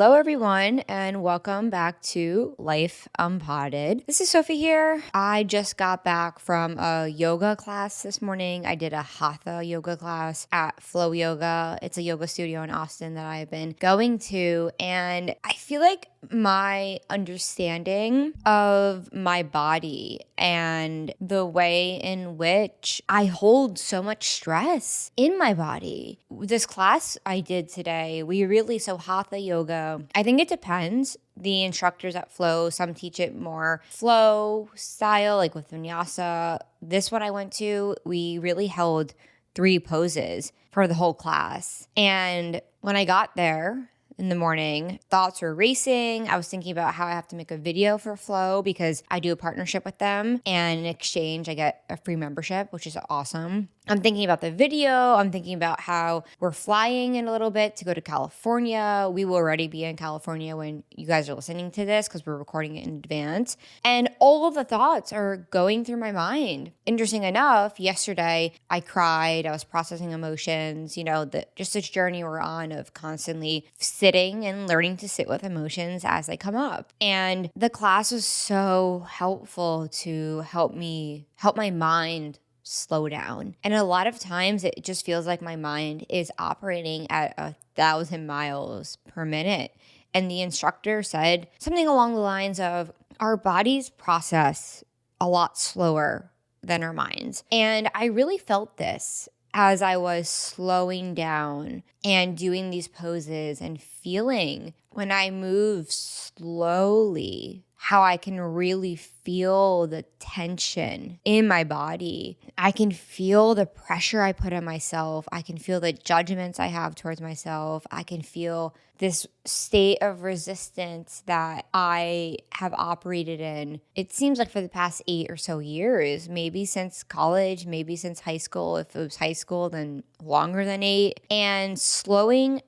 Hello, everyone, and welcome back to Life Unpotted. This is Sophie here. I just got back from a yoga class this morning. I did a hatha yoga class at Flow Yoga. It's a yoga studio in Austin that I've been going to, and I feel like my understanding of my body and the way in which I hold so much stress in my body. This class I did today, so hatha yoga, I think it depends. The instructors at Flow, some teach it more flow style, like with vinyasa. This one I went to, we really held 3 poses for the whole class. And when I got there in the morning, thoughts were racing. I was thinking about how I have to make a video for Flow because I do a partnership with them, and in exchange I get a free membership, which is awesome. I'm thinking about the video. I'm thinking about how we're flying in a little bit to go to California. We will already be in California when you guys are listening to this because we're recording it in advance. And all of the thoughts are going through my mind. Interesting enough, yesterday I cried. I was processing emotions, just this journey we're on of constantly sitting and learning to sit with emotions as they come up. And the class was so helpful to help my mind slow down. And a lot of times it just feels like my mind is operating at 1,000 miles per minute. And the instructor said something along the lines of, our bodies process a lot slower than our minds. And I really felt this as I was slowing down and doing these poses and feeling when I move slowly, how I can really feel the tension in my body. I can feel the pressure I put on myself. I can feel the judgments I have towards myself. I can feel this state of resistance that I have operated in. It seems like for the past 8 or so years, maybe since college, maybe since high school. If it was high school, then longer than 8. And slowing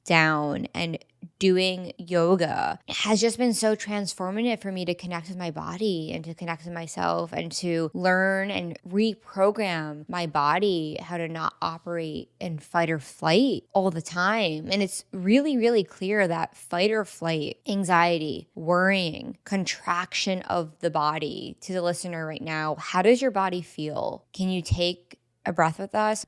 down and doing yoga has just been so transformative for me to connect with my body and to connect with myself and to learn and reprogram my body how to not operate in fight or flight all the time. And it's really, really clear that fight or flight, anxiety, worrying, contraction of the body. To the listener right now, how does your body feel? Can you take a breath with us?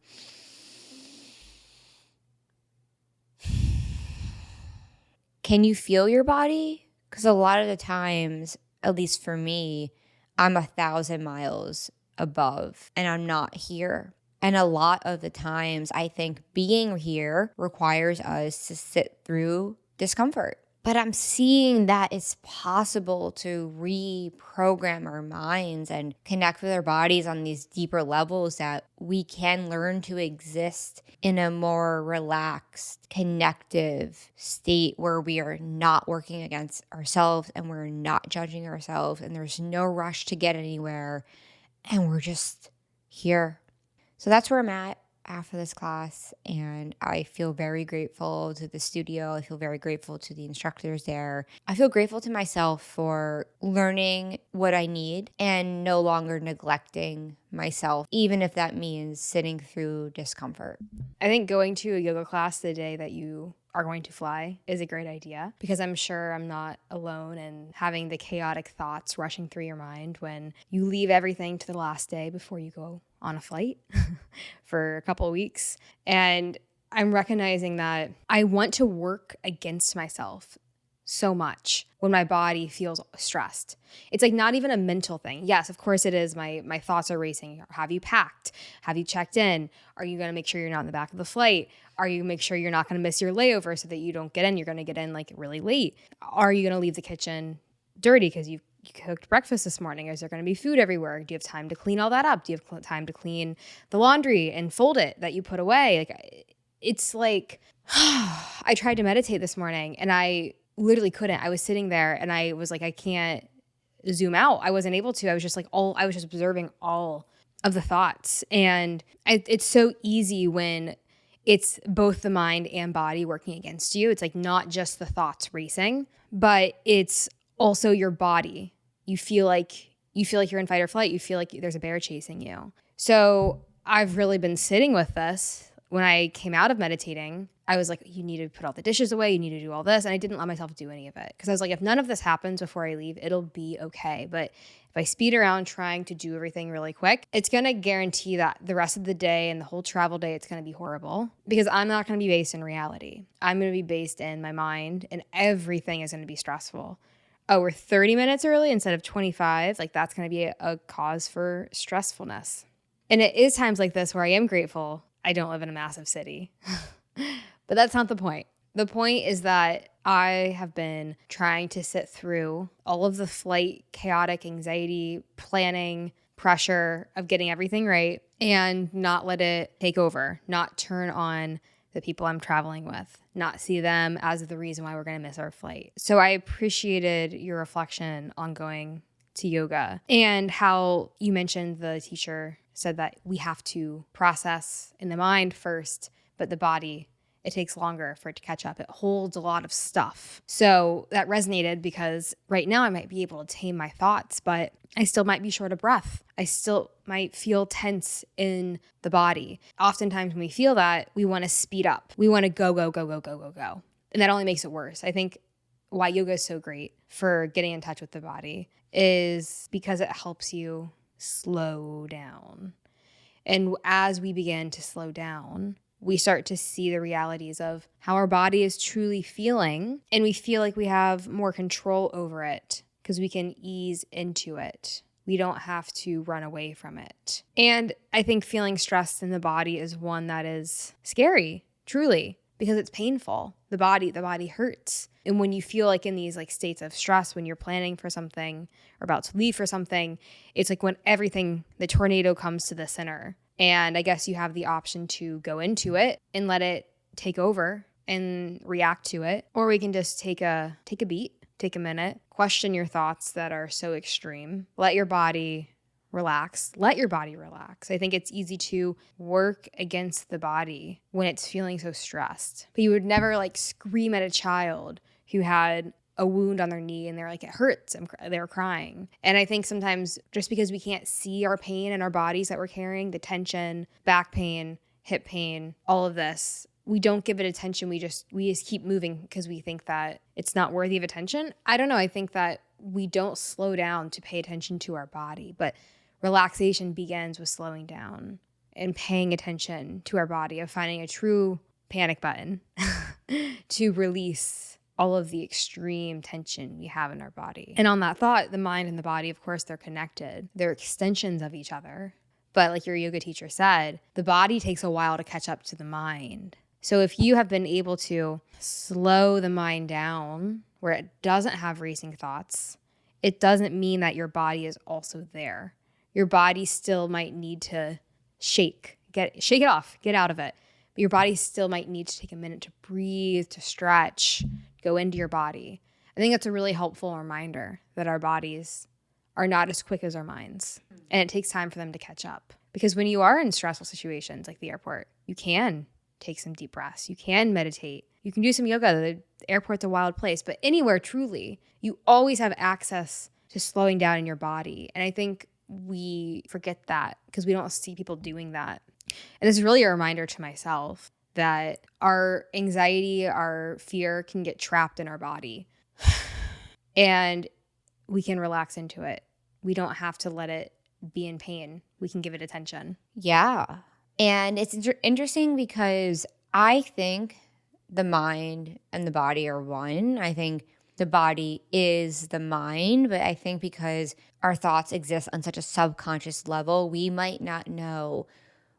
Can you feel your body? Because a lot of the times, at least for me, I'm 1,000 miles above and I'm not here. And a lot of the times, I think being here requires us to sit through discomfort. But I'm seeing that it's possible to reprogram our minds and connect with our bodies on these deeper levels, that we can learn to exist in a more relaxed, connective state where we are not working against ourselves and we're not judging ourselves and there's no rush to get anywhere and we're just here. So that's where I'm at after this class, and I feel very grateful to the studio. I feel very grateful to the instructors there. I feel grateful to myself for learning what I need and no longer neglecting myself, even if that means sitting through discomfort. I think going to a yoga class the day that you are going to fly is a great idea, because I'm sure I'm not alone in having the chaotic thoughts rushing through your mind when you leave everything to the last day before you go on a flight for a couple of weeks. And I'm recognizing that I want to work against myself so much when my body feels stressed. It's like not even a mental thing. Yes, of course it is. My thoughts are racing. Have you packed? Have you checked in? Are you going to make sure you're not in the back of the flight? Are you make sure you're not going to miss your layover so that you don't get in? You're going to get in like really late. Are you going to leave the kitchen dirty because you cooked breakfast this morning? Is there going to be food everywhere? Do you have time to clean all that up? Do you have time to clean the laundry and fold it that you put away? It's like, I tried to meditate this morning and I literally couldn't. I was sitting there and I was like, I can't zoom out. I wasn't able to. I was just observing all of the thoughts. And it's so easy when it's both the mind and body working against you. It's like not just the thoughts racing, but it's also your body. You feel like you're in fight or flight. You feel like there's a bear chasing you. So I've really been sitting with this when I came out of meditating, I was like, you need to put all the dishes away. You need to do all this. And I didn't let myself do any of it because I was like, if none of this happens before I leave, it'll be okay. But if I speed around trying to do everything really quick, it's going to guarantee that the rest of the day and the whole travel day, it's going to be horrible because I'm not going to be based in reality. I'm going to be based in my mind, and everything is going to be stressful. Oh, we're 30 minutes early instead of 25. Like, that's going to be a cause for stressfulness. And it is times like this where I am grateful I don't live in a massive city. But that's not the point. The point is that I have been trying to sit through all of the flight, chaotic anxiety, planning, pressure of getting everything right and not let it take over, not turn on the people I'm traveling with, not see them as the reason why we're going to miss our flight. So I appreciated your reflection on going to yoga and how you mentioned the teacher said that we have to process in the mind first, but the body, it takes longer for it to catch up. It holds a lot of stuff. So that resonated because right now I might be able to tame my thoughts, but I still might be short of breath. I still might feel tense in the body. Oftentimes when we feel that, we want to speed up. We want to go, go, go, go, go, go, go. And that only makes it worse. I think why yoga is so great for getting in touch with the body is because it helps you slow down. And as we begin to slow down, we start to see the realities of how our body is truly feeling, and we feel like we have more control over it because we can ease into it. We don't have to run away from it. And I think feeling stressed in the body is one that is scary, truly, because it's painful. The body hurts. And when you feel like in these like states of stress, when you're planning for something or about to leave for something, it's like when the tornado comes to the center. And I guess you have the option to go into it and let it take over and react to it. Or we can just take a beat, take a minute, question your thoughts that are so extreme. Let your body relax. I think it's easy to work against the body when it's feeling so stressed. But you would never like scream at a child who had a wound on their knee and they're like, it hurts. They're crying. And I think sometimes just because we can't see our pain in our bodies that we're carrying, the tension, back pain, hip pain, all of this, we don't give it attention. We just keep moving because we think that it's not worthy of attention. I don't know. I think that we don't slow down to pay attention to our body, but relaxation begins with slowing down and paying attention to our body, of finding a true panic button to release all of the extreme tension we have in our body. And on that thought, the mind and the body, of course, they're connected. They're extensions of each other. But like your yoga teacher said, the body takes a while to catch up to the mind. So if you have been able to slow the mind down where it doesn't have racing thoughts, it doesn't mean that your body is also there. Your body still might need to shake it off, get out of it. But your body still might need to take a minute to breathe, to stretch, go into your body. I think that's a really helpful reminder that our bodies are not as quick as our minds. And it takes time for them to catch up. Because when you are in stressful situations like the airport, you can take some deep breaths. You can meditate. You can do some yoga. The airport's a wild place. But anywhere truly, you always have access to slowing down in your body. And I think we forget that because we don't see people doing that. And it's really a reminder to myself that our anxiety, our fear can get trapped in our body. And we can relax into it. We don't have to let it be in pain. We can give it attention. Yeah. And it's interesting because I think the mind and the body are one. I think the body is the mind, but I think because our thoughts exist on such a subconscious level, we might not know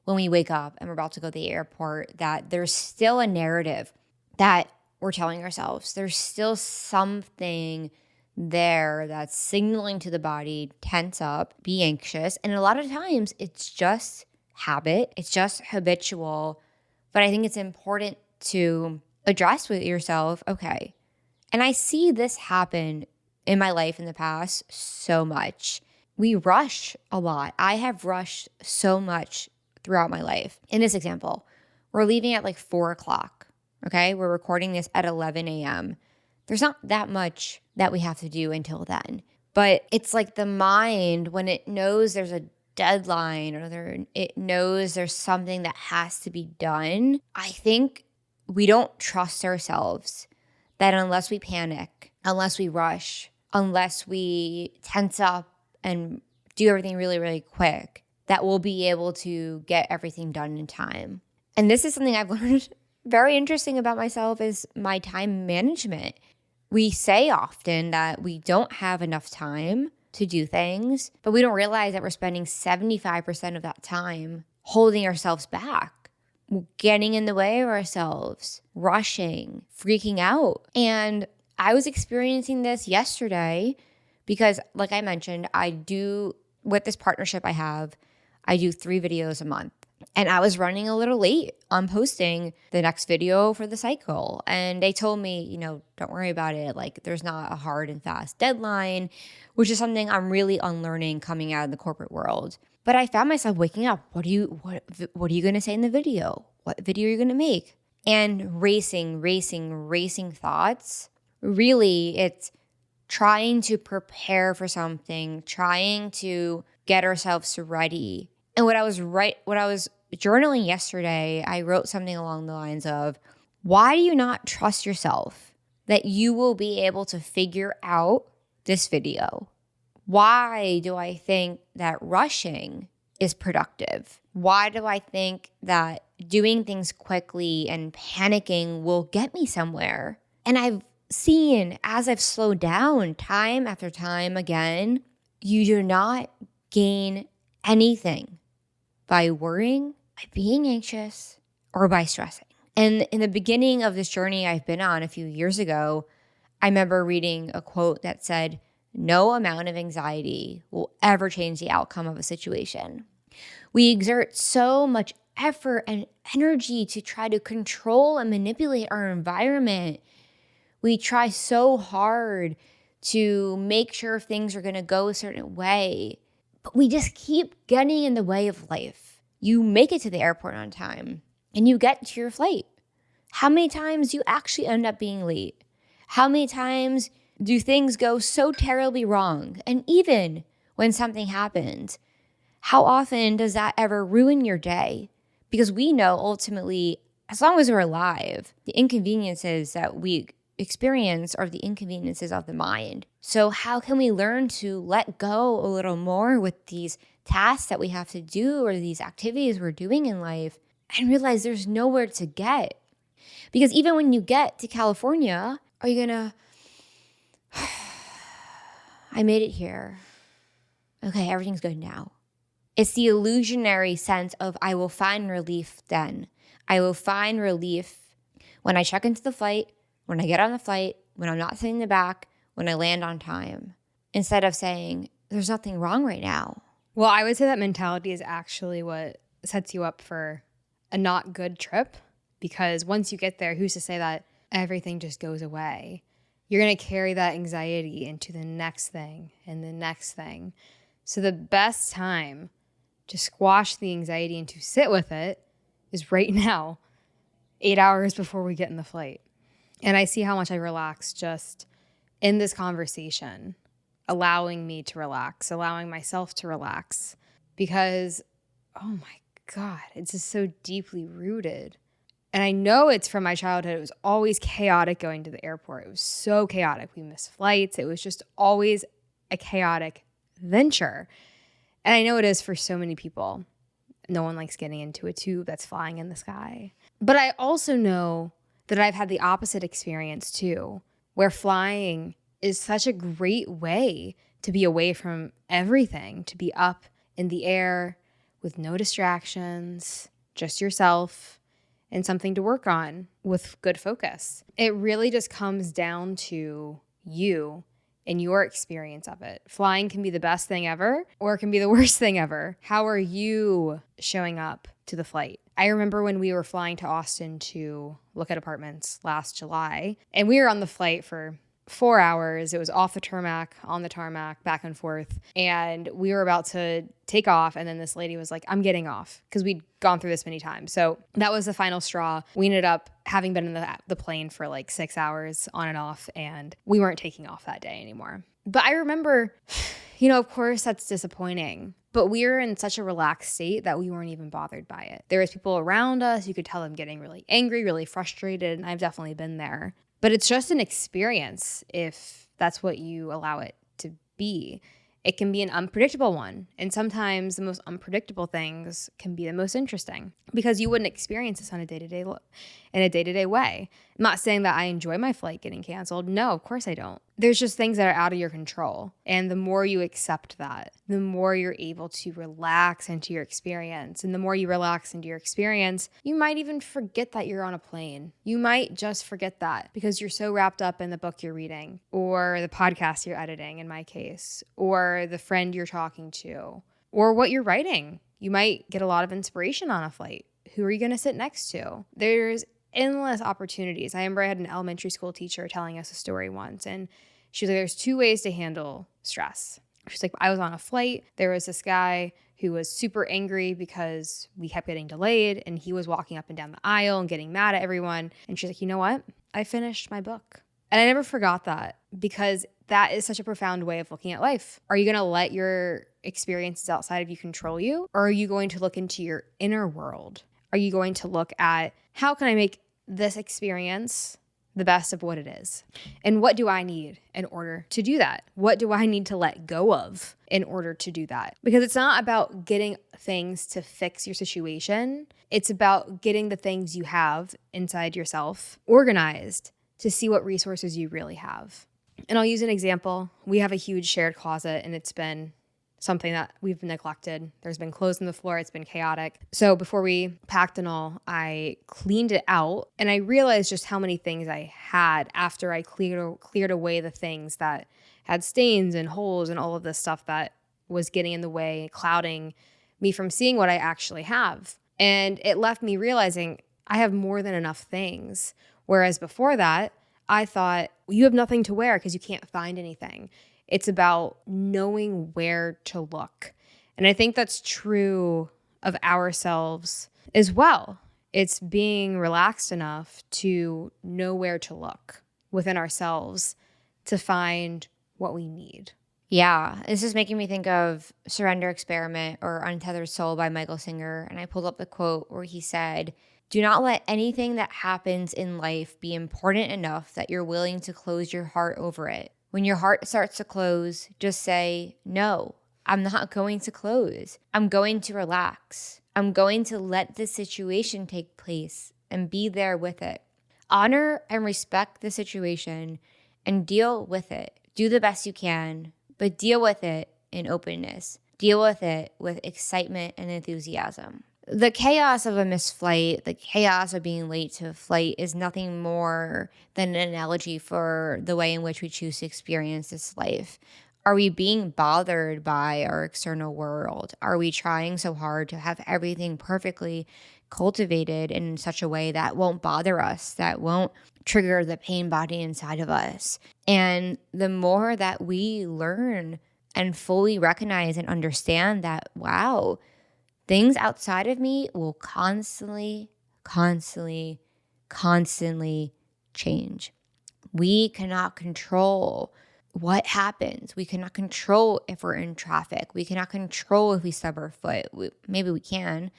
when we wake up and we're about to go to the airport that there's still a narrative that we're telling ourselves. There's still something there that's signaling to the body, tense up, be anxious. And a lot of times it's just habit, it's just habitual. But I think it's important to address with yourself, okay, and I see this happen in my life in the past so much. We rush a lot. I have rushed so much throughout my life. In this example, we're leaving at like 4 o'clock, okay? We're recording this at 11 a.m. There's not that much that we have to do until then. But it's like the mind, when it knows there's a deadline or it knows there's something that has to be done, I think we don't trust ourselves that unless we panic, unless we rush, unless we tense up and do everything really, really quick, that we'll be able to get everything done in time. And this is something I've learned very interesting about myself is my time management. We say often that we don't have enough time to do things, but we don't realize that we're spending 75% of that time holding ourselves back, getting in the way of ourselves, rushing, freaking out. And I was experiencing this yesterday because, like I mentioned, with this partnership I have, I do 3 videos a month. And I was running a little late on posting the next video for the cycle. And they told me, don't worry about it. Like, there's not a hard and fast deadline, which is something I'm really unlearning coming out of the corporate world. But I found myself waking up. What are you going to say in the video? What video are you going to make? And racing thoughts. Really, it's trying to prepare for something, trying to get ourselves ready. And when I was journaling yesterday, I wrote something along the lines of, why do you not trust yourself that you will be able to figure out this video? Why do I think that rushing is productive? Why do I think that doing things quickly and panicking will get me somewhere? And I've seen, as I've slowed down time after time again, you do not gain anything by worrying, by being anxious, or by stressing. And in the beginning of this journey I've been on a few years ago, I remember reading a quote that said, "No amount of anxiety will ever change the outcome of a situation." We exert so much effort and energy to try to control and manipulate our environment. We try so hard to make sure things are going to go a certain way. But we just keep getting in the way of life. You make it to the airport on time and you get to your flight. How many times do you actually end up being late? How many times do things go so terribly wrong? And even when something happens, how often does that ever ruin your day? Because we know ultimately, as long as we're alive, the inconveniences that we experience are the inconveniences of the mind. So how can we learn to let go a little more with these tasks that we have to do or these activities we're doing in life and realize there's nowhere to get? Because even when you get to California, are you gonna, I made it here. Okay, everything's good now. It's the illusionary sense of I will find relief then. I will find relief when I check into the flight, when I get on the flight, when I'm not sitting in the back, when I land on time, instead of saying, there's nothing wrong right now. Well, I would say that mentality is actually what sets you up for a not good trip, because once you get there, who's to say that everything just goes away? You're going to carry that anxiety into the next thing and the next thing. So the best time to squash the anxiety and to sit with it is right now, 8 hours before we get in the flight. And I see how much I relax just in this conversation, allowing me to relax, allowing myself to relax, because, oh my God, it's just so deeply rooted. And I know it's from my childhood. It was always chaotic going to the airport. It was so chaotic. We missed flights. It was just always a chaotic venture. And I know it is for so many people. No one likes getting into a tube that's flying in the sky. But I also know that I've had the opposite experience too, where flying is such a great way to be away from everything, to be up in the air with no distractions, just yourself, and something to work on with good focus. It really just comes down to you and your experience of it. Flying can be the best thing ever, or it can be the worst thing ever. How are you showing up to the flight? I remember when we were flying to Austin to look at apartments last July, and we were on the flight for 4 hours. It was off the tarmac, on the tarmac, back and forth. And we were about to take off. And then this lady was like, I'm getting off, because we'd gone through this many times. So that was the final straw. We ended up having been in the plane for like 6 hours on and off, and we weren't taking off that day anymore. But I remember, of course that's disappointing. But we were in such a relaxed state that we weren't even bothered by it. There was people around us. You could tell them getting really angry, really frustrated, and I've definitely been there. But it's just an experience if that's what you allow it to be. It can be an unpredictable one. And sometimes the most unpredictable things can be the most interesting because you wouldn't experience this on a day-to-day way. I'm not saying that I enjoy my flight getting canceled. No, of course I don't. There's just things that are out of your control. And the more you accept that, the more you're able to relax into your experience. And the more you relax into your experience, you might even forget that you're on a plane. You might just forget that because you're so wrapped up in the book you're reading or the podcast you're editing, in my case, or the friend you're talking to, or what you're writing. You might get a lot of inspiration on a flight. Who are you going to sit next to? There's endless opportunities. I remember I had an elementary school teacher telling us a story once, and she was like, there's 2 ways to handle stress. She's like, I was on a flight. There was this guy who was super angry because we kept getting delayed, and he was walking up and down the aisle and getting mad at everyone. And she's like, you know what? I finished my book. And I never forgot that because that is such a profound way of looking at life. Are you going to let your experiences outside of you control you? Or are you going to look into your inner world? Are you going to look at how can I make this experience the best of what it is? And what do I need in order to do that? What do I need to let go of in order to do that? Because it's not about getting things to fix your situation. It's about getting the things you have inside yourself organized to see what resources you really have. And I'll use an example. We have a huge shared closet, and it's been something that we've neglected. There's been clothes on the floor. It's been chaotic. So before we packed and all, I cleaned it out, and I realized just how many things I had after I cleared away the things that had stains and holes and all of this stuff that was getting in the way, clouding me from seeing what I actually have. And it left me realizing I have more than enough things. Whereas before that, I thought, well, you have nothing to wear because you can't find anything. It's about knowing where to look. And I think that's true of ourselves as well. It's being relaxed enough to know where to look within ourselves to find what we need. Yeah, this is making me think of Surrender Experiment or Untethered Soul by Michael Singer. And I pulled up the quote where he said, do not let anything that happens in life be important enough that you're willing to close your heart over it. When your heart starts to close, just say, no, I'm not going to close. I'm going to relax. I'm going to let this situation take place and be there with it. Honor and respect the situation and deal with it. Do the best you can, but deal with it in openness. Deal with it with excitement and enthusiasm. The chaos of a missed flight, the chaos of being late to a flight is nothing more than an analogy for the way in which we choose to experience this life. Are we being bothered by our external world? Are we trying so hard to have everything perfectly cultivated in such a way that won't bother us, that won't trigger the pain body inside of us? And the more that we learn and fully recognize and understand that, wow, things outside of me will constantly change. We cannot control what happens. We cannot control if we're in traffic. We cannot control if we stub our foot. Maybe we can,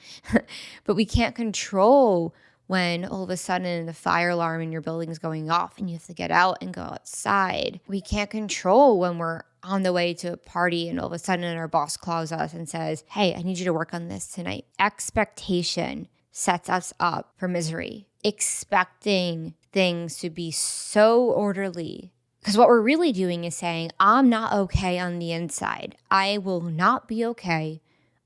but we can't control when all of a sudden the fire alarm in your building is going off and you have to get out and go outside. We can't control when we're on the way to a party and all of a sudden our boss calls us and says, hey, I need you to work on this tonight. Expectation sets us up for misery. Expecting things to be so orderly. Because what we're really doing is saying, I'm not okay on the inside. I will not be okay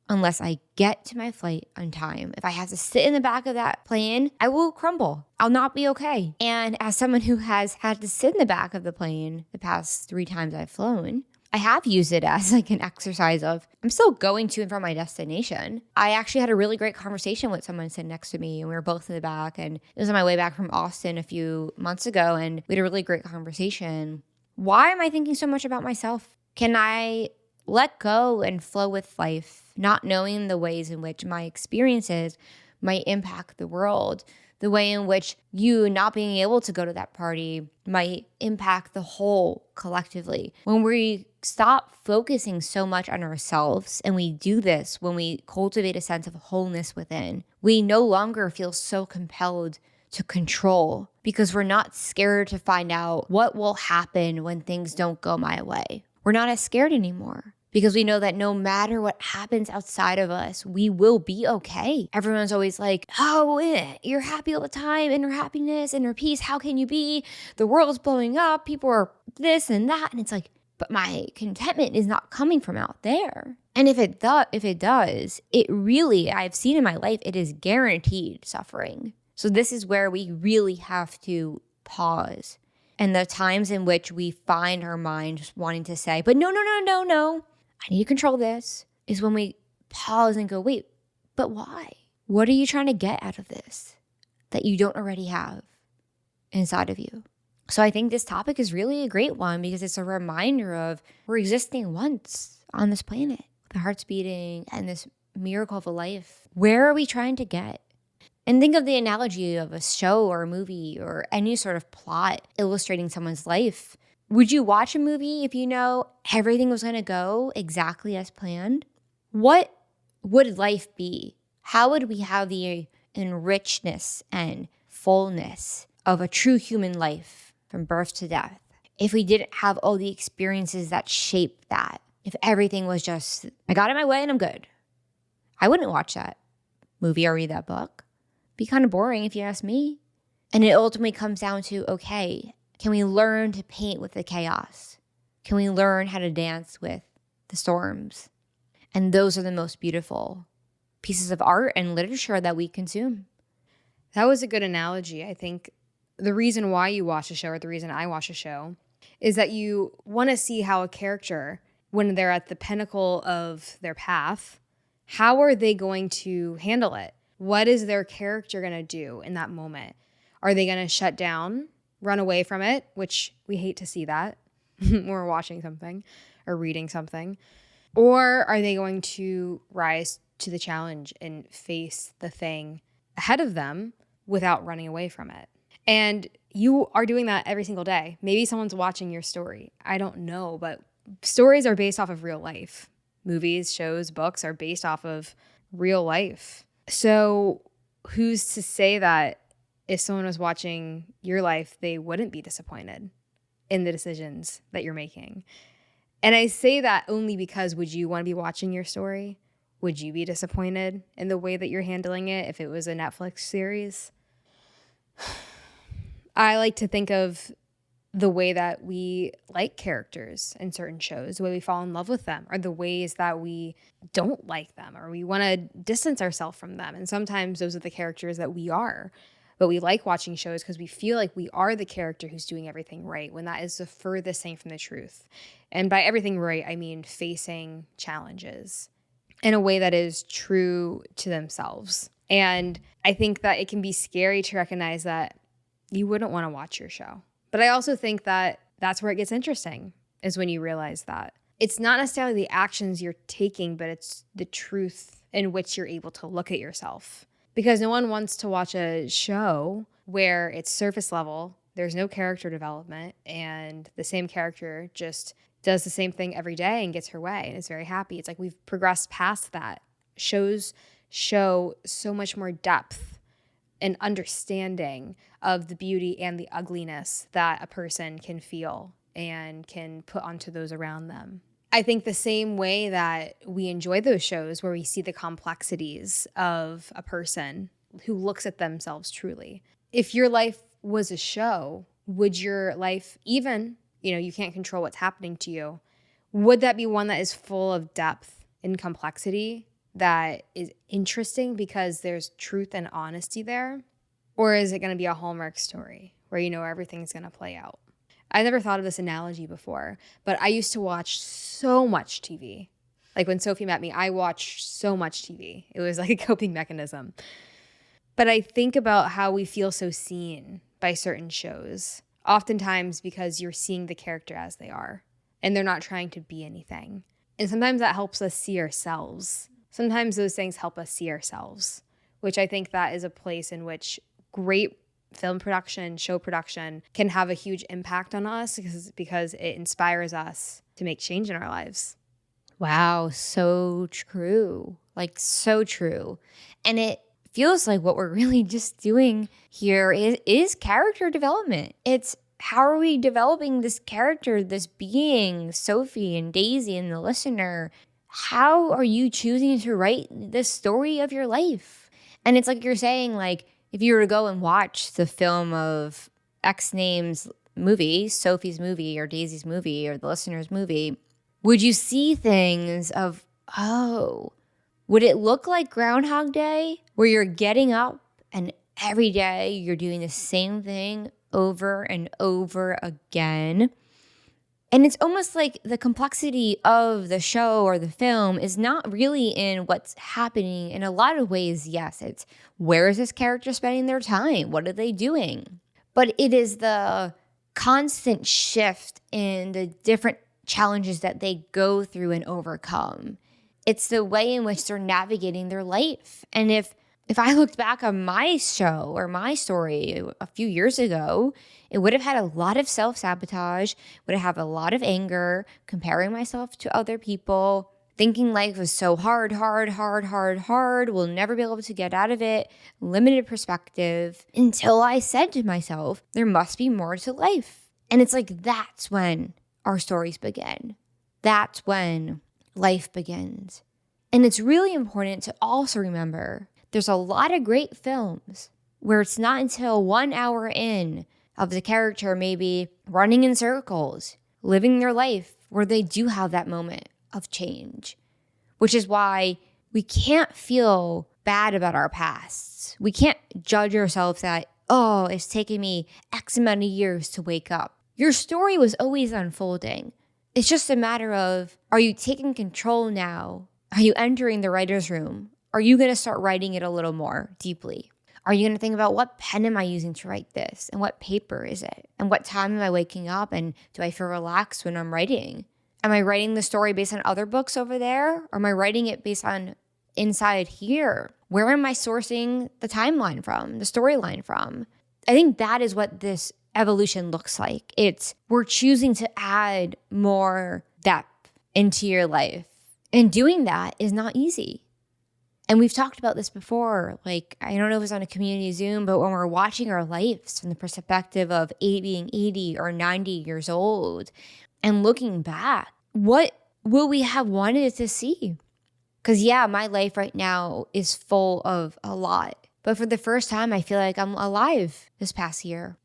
unless I get to my flight on time. If I have to sit in the back of that plane, I will crumble. I'll not be okay. And as someone who has had to sit in the back of the plane the past 3 times I've flown, I have used it as like an exercise of, I'm still going to and from my destination. I actually had a really great conversation with someone sitting next to me, and we were both in the back, and it was on my way back from Austin a few months ago, and we had a really great conversation. Why am I thinking so much about myself? Can I let go and flow with life, not knowing the ways in which my experiences might impact the world, the way in which you not being able to go to that party might impact the whole collectively. When we stop focusing so much on ourselves, and we do this when we cultivate a sense of wholeness within, we no longer feel so compelled to control because we're not scared to find out what will happen when things don't go my way. We're not as scared anymore because we know that no matter what happens outside of us, we will be okay. Everyone's always like, oh, you're happy all the time, inner happiness, inner peace. How can you be? The world's blowing up. People are this and that. And it's like, but my contentment is not coming from out there. And if it does, it really, I've seen in my life, it is guaranteed suffering. So this is where we really have to pause. And the times in which we find our mind just wanting to say, but no, I need to control this, is when we pause and go, wait, but why? What are you trying to get out of this that you don't already have inside of you? So I think this topic is really a great one because it's a reminder of we're existing once on this planet, the heart's beating and this miracle of a life. Where are we trying to get? And think of the analogy of a show or a movie or any sort of plot illustrating someone's life. Would you watch a movie if you know everything was going to go exactly as planned? What would life be? How would we have the enrichedness and fullness of a true human life from birth to death if we didn't have all the experiences that shape that? If everything was just, I got it my way and I'm good. I wouldn't watch that movie or read that book. Be kind of boring if you ask me. And it ultimately comes down to, okay, can we learn to paint with the chaos? Can we learn how to dance with the storms? And those are the most beautiful pieces of art and literature that we consume. That was a good analogy. I think the reason why you watch a show, or the reason I watch a show, is that you want to see how a character, when they're at the pinnacle of their path, how are they going to handle it? What is their character going to do in that moment? Are they going to shut down, run away from it, which we hate to see that when we're watching something or reading something? Or are they going to rise to the challenge and face the thing ahead of them without running away from it? And you are doing that every single day. Maybe someone's watching your story. I don't know, but stories are based off of real life. Movies, shows, books are based off of real life. So who's to say that if someone was watching your life, they wouldn't be disappointed in the decisions that you're making? And I say that only because, would you want to be watching your story? Would you be disappointed in the way that you're handling it if it was a Netflix series? I like to think of the way that we like characters in certain shows, the way we fall in love with them, or the ways that we don't like them, or we want to distance ourselves from them. And sometimes those are the characters that we are. But we like watching shows because we feel like we are the character who's doing everything right, when that is the furthest thing from the truth. And by everything right, I mean facing challenges in a way that is true to themselves. And I think that it can be scary to recognize that you wouldn't want to watch your show. But I also think that that's where it gets interesting, is when you realize that it's not necessarily the actions you're taking, but it's the truth in which you're able to look at yourself. Because no one wants to watch a show where it's surface level, there's no character development, and the same character just does the same thing every day and gets her way and is very happy. It's like we've progressed past that. Shows show so much more depth and understanding of the beauty and the ugliness that a person can feel and can put onto those around them. I think the same way that we enjoy those shows where we see the complexities of a person who looks at themselves truly. If your life was a show, would your life, even, you can't control what's happening to you, would that be one that is full of depth and complexity, that is interesting because there's truth and honesty there? Or is it going to be a Hallmark story where everything's going to play out? I never thought of this analogy before, but I used to watch so much TV. Like when Sophie met me, I watched so much TV. It was like a coping mechanism. But I think about how we feel so seen by certain shows, oftentimes because you're seeing the character as they are, and they're not trying to be anything. And sometimes that helps us see ourselves. Sometimes those things help us see ourselves, which I think that is a place in which great film production, show production can have a huge impact on us because it inspires us to make change in our lives. Wow, so true. Like, so true. And it feels like what we're really just doing here is character development. It's how are we developing this character, this being, Sophie and Daisy and the listener? How are you choosing to write the story of your life? And it's like you're saying, like, if you were to go and watch the film of X name's movie, Sophie's movie or Daisy's movie or the listener's movie, would you see things of, oh, would it look like Groundhog Day where you're getting up and every day you're doing the same thing over and over again? And it's almost like the complexity of the show or the film is not really in what's happening. In a lot of ways, yes, it's where is this character spending their time? What are they doing? But it is the constant shift in the different challenges that they go through and overcome. It's the way in which they're navigating their life. And if I looked back on my show or my story a few years ago, it would have had a lot of self-sabotage, would have a lot of anger, comparing myself to other people, thinking life was so hard, we'll never be able to get out of it, limited perspective, until I said to myself, there must be more to life. And it's like that's when our stories begin. That's when life begins. And it's really important to also remember there's a lot of great films where it's not until 1 hour in of the character maybe running in circles, living their life, where they do have that moment of change, which is why we can't feel bad about our pasts. We can't judge ourselves that, oh, it's taken me X amount of years to wake up. Your story was always unfolding. It's just a matter of, are you taking control now? Are you entering the writer's room? Are you going to start writing it a little more deeply? Are you going to think about what pen am I using to write this? And what paper is it? And what time am I waking up? And do I feel relaxed when I'm writing? Am I writing the story based on other books over there? Or am I writing it based on inside here? Where am I sourcing the timeline from, the storyline from? I think that is what this evolution looks like. It's we're choosing to add more depth into your life. And doing that is not easy. And we've talked about this before. Like, I don't know if it was on a community Zoom, but when we're watching our lives from the perspective of being 80 or 90 years old and looking back, what will we have wanted to see? Because yeah, my life right now is full of a lot. But for the first time, I feel like I'm alive this past year.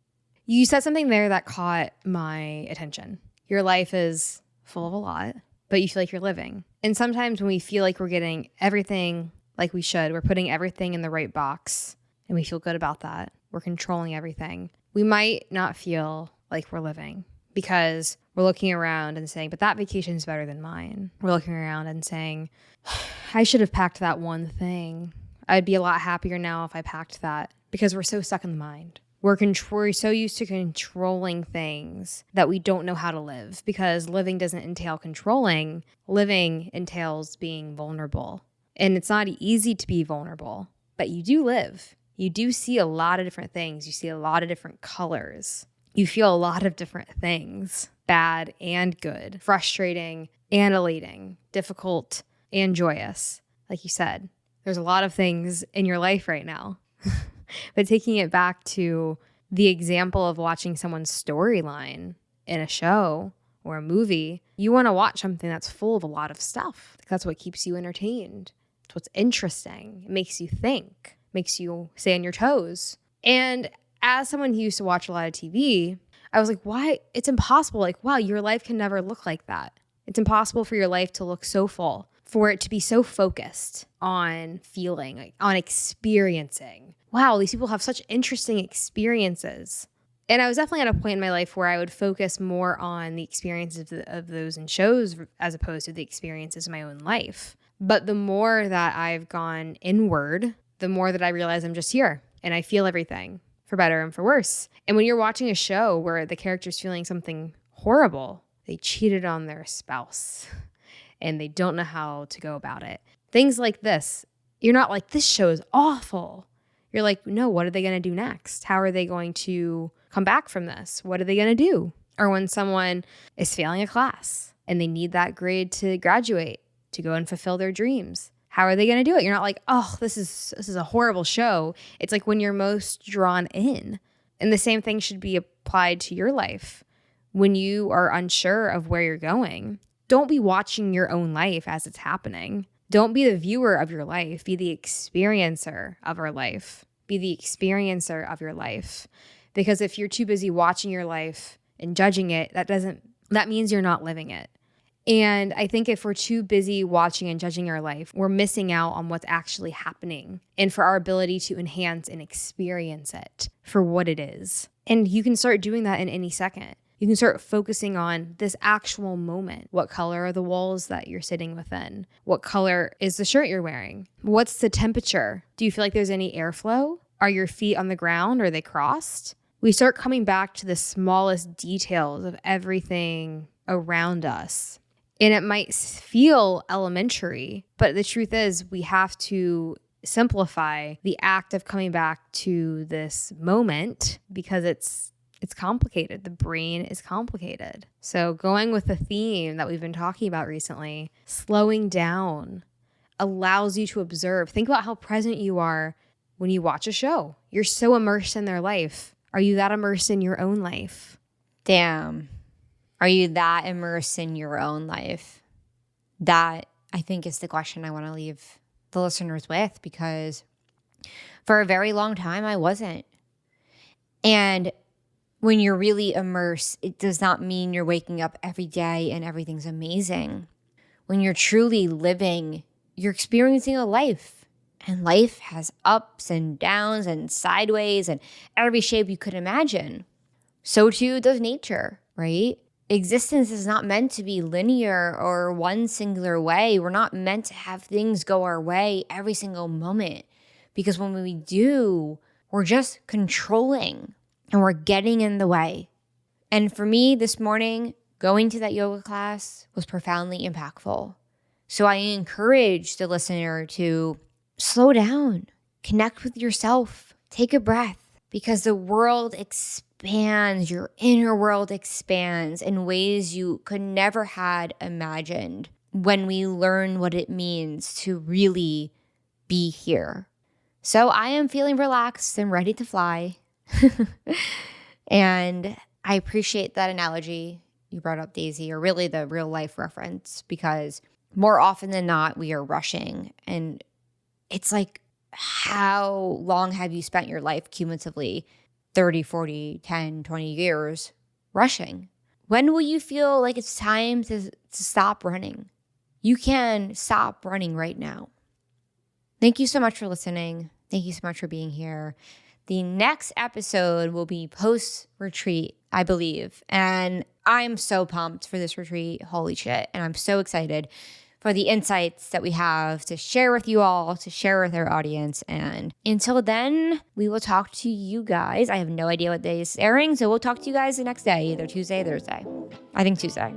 You said something there that caught my attention. Your life is full of a lot, but you feel like you're living. And sometimes when we feel like we're getting everything like we should, we're putting everything in the right box and we feel good about that. We're controlling everything. We might not feel like we're living because we're looking around and saying, but that vacation is better than mine. We're looking around and saying, I should have packed that one thing. I'd be a lot happier now if I packed that, because we're so stuck in the mind. We're so used to controlling things that we don't know how to live, because living doesn't entail controlling. Living entails being vulnerable. And it's not easy to be vulnerable, but you do live. You do see a lot of different things. You see a lot of different colors. You feel a lot of different things, bad and good, frustrating and elating, difficult and joyous. Like you said, there's a lot of things in your life right now. But taking it back to the example of watching someone's storyline in a show or a movie, you want to watch something that's full of a lot of stuff. That's what keeps you entertained. It's what's interesting. It makes you think, makes you stay on your toes. And as someone who used to watch a lot of TV, I was like, why? It's impossible. Like, wow, your life can never look like that. It's impossible for your life to look so full, for it to be so focused on feeling, like, on experiencing. Wow, these people have such interesting experiences. And I was definitely at a point in my life where I would focus more on the experiences of those in shows as opposed to the experiences in my own life. But the more that I've gone inward, the more that I realize I'm just here and I feel everything, for better and for worse. And when you're watching a show where the character's feeling something horrible, they cheated on their spouse and they don't know how to go about it. Things like this, you're not like, this show is awful. you're like, no, what are they going to do next? How are they going to come back from this? What are they going to do? Or when someone is failing a class and they need that grade to graduate, to go and fulfill their dreams. How are they going to do it? You're not like, oh, this is a horrible show. It's like when you're most drawn in. And the same thing should be applied to your life. When you are unsure of where you're going, don't be watching your own life as it's happening. Don't be the viewer of your life. Be the experiencer of our life. Be the experiencer of your life. Because if you're too busy watching your life and judging it, that means you're not living it. And I think if we're too busy watching and judging our life, we're missing out on what's actually happening and for our ability to enhance and experience it for what it is. And you can start doing that in any second. You can start focusing on this actual moment. What color are the walls that you're sitting within? What color is the shirt you're wearing? What's the temperature? Do you feel like there's any airflow? Are your feet on the ground? Are they crossed? We start coming back to the smallest details of everything around us. And it might feel elementary, but the truth is we have to simplify the act of coming back to this moment because it's complicated. The brain is complicated. So going with the theme that we've been talking about recently, slowing down allows you to observe. Think about how present you are when you watch a show. You're so immersed in their life. Are you that immersed in your own life? Damn. Are you that immersed in your own life? That, I think, is the question I want to leave the listeners with, because for a very long time, I wasn't. And when you're really immersed, it does not mean you're waking up every day and everything's amazing. When you're truly living, you're experiencing a life. And life has ups and downs and sideways and every shape you could imagine. So too does nature, right? Existence is not meant to be linear or one singular way. We're not meant to have things go our way every single moment, because when we do, we're just controlling and we're getting in the way. And for me this morning, going to that yoga class was profoundly impactful. So I encourage the listener to slow down, connect with yourself, take a breath, because the world expands, your inner world expands in ways you could never had imagined when we learn what it means to really be here. So I am feeling relaxed and ready to fly. And I appreciate that analogy you brought up, Daisy, or really the real life reference, because more often than not, we are rushing. And it's like, how long have you spent your life cumulatively? 30, 40, 10, 20 years rushing. When will you feel like it's time to stop running? You can stop running right now. Thank you so much for listening. Thank you so much for being here. The next episode will be post-retreat, I believe. And I'm so pumped for this retreat. Holy shit. And I'm so excited for the insights that we have to share with you all, to share with our audience. And until then, we will talk to you guys. I have no idea what day is airing, so we'll talk to you guys the next day, either Tuesday or Thursday. I think Tuesday.